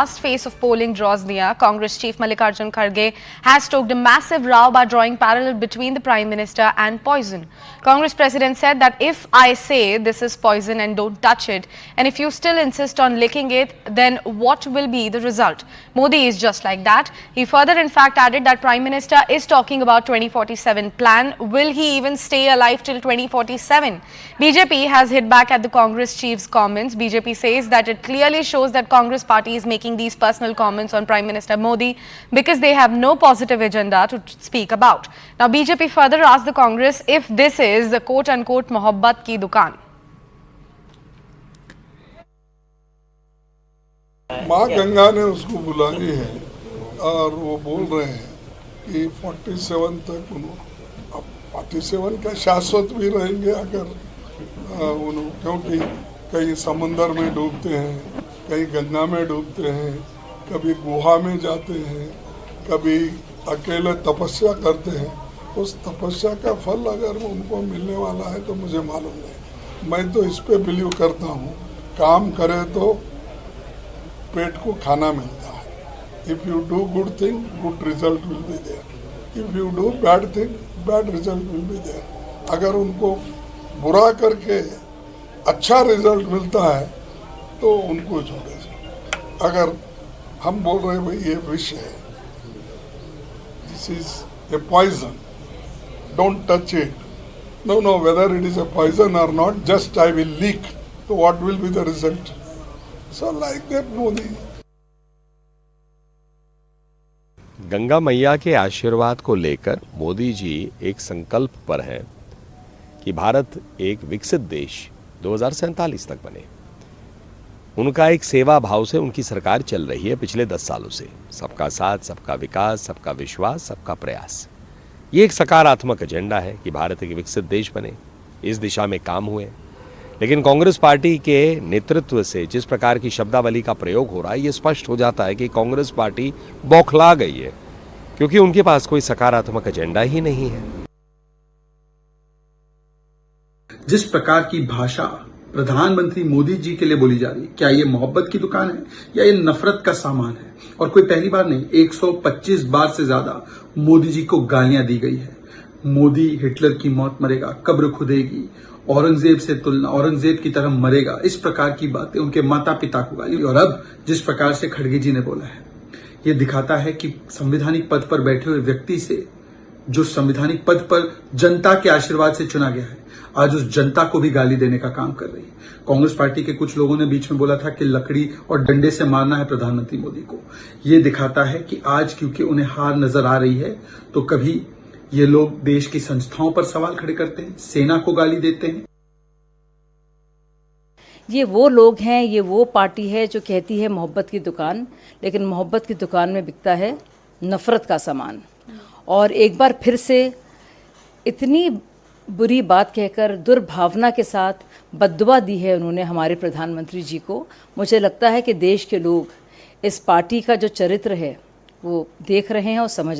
Last phase of polling draws near. Congress Chief Mallikarjun Kharge has stoked a massive row by drawing parallel between the Prime Minister and poison. Congress President said that if I say this is poison and don't touch it, and if you still insist on licking it, then what will be the result? Modi is just like that. He further in fact added that Prime Minister is talking about 2047 plan. Will he even stay alive till 2047? BJP has hit back at the Congress chief's comments. BJP says that it clearly shows that Congress party is making these personal comments on Prime Minister Modi because they have no positive agenda to speak about. Now BJP further asked the Congress if this is the quote-unquote mohabbat ki dukaan. माँ गंगा ने उसको बुलाई है और वो बोल रहे हैं कि 47 तक अब 47 का शाश्वत भी रहेंगे अगर क्योंकि कहीं समंदर में डूबते हैं, कहीं गंगा में डूबते हैं, कभी गुहा में जाते हैं, कभी अकेले तपस्या करते हैं। उस तपस्या का फल अगर उनको मिलने वाला है तो मुझे मालूम नहीं। मैं तो इस पे बिलीव करता हूँ, काम करे तो पेट को खाना मिलता है। If you do good thing, good result will be there. If you do bad thing, bad result will be there. अगर उनको बुरा करके अच्छा रिजल्ट मिलता है तो उनको छोड़े। अगर हम बोल रहे हैं भाई ये विष है, this is a poison, don't touch it, no no whether it is a poison और not, just I will leak, तो what will be the result? So like that Modi. Ganga मैया के आशीर्वाद को लेकर मोदी जी एक संकल्प पर हैं कि भारत एक विकसित देश 2047 तक बने। उनका एक सेवा भाव से उनकी सरकार चल रही है पिछले 10 सालों से। सबका साथ, सबका विकास, सबका विश्वास, सबका प्रयास, ये एक सकारात्मक एजेंडा है कि भारत एक विकसित देश बने। इस दिशा में काम हुए, लेकिन कांग्रेस पार्टी के नेतृत्व से जिस प्रकार की शब्दावली का प्रयोग हो रहा है, ये स्पष्ट हो जाता है कि कांग्रेस पार्टी बौखला गई है, क्योंकि उनके पास कोई सकारात्मक एजेंडा ही नहीं है। जिस प्रकार की भाषा प्रधानमंत्री मोदी जी के लिए बोली जा रही है, क्या ये मोहब्बत की दुकान है या ये नफरत का सामान है? और कोई पहली बार नहीं, 125 बार से ज्यादा मोदी जी को गालियां दी गई है। मोदी हिटलर की मौत मरेगा, कब्र खुदेगी, औरंगजेब से तुलना, औरंगजेब की तरह मरेगा, इस प्रकार की बातें उनके माता पिता को गाली। और अब जिस प्रकार से खड़गे जी ने बोला है, यह दिखाता है कि संवैधानिक पद पर बैठे हुए व्यक्ति से, जो संवैधानिक पद पर जनता के आशीर्वाद से चुना गया है, आज उस जनता को भी गाली देने का काम कर रही है। कांग्रेस पार्टी के कुछ लोगों ने बीच में बोला था कि लकड़ी और डंडे से मारना है प्रधानमंत्री मोदी को। यह दिखाता है कि आज क्योंकि उन्हें हार नजर आ रही है, तो कभी ये लोग देश की संस्थाओं पर सवाल खड़े करते हैं, सेना को गाली देते हैं। ये वो लोग हैं, ये वो पार्टी है जो कहती है मोहब्बत की दुकान, लेकिन मोहब्बत की दुकान में बिकता है नफरत का सामान। और एक बार फिर से इतनी बुरी बात कहकर दुर्भावना के साथ बद्दुआ दी है उन्होंने हमारे प्रधानमंत्री जी को। मुझे लगता है कि देश के लोग इस पार्टी का जो चरित्र है वो देख रहे हैं और समझ रहे हैं।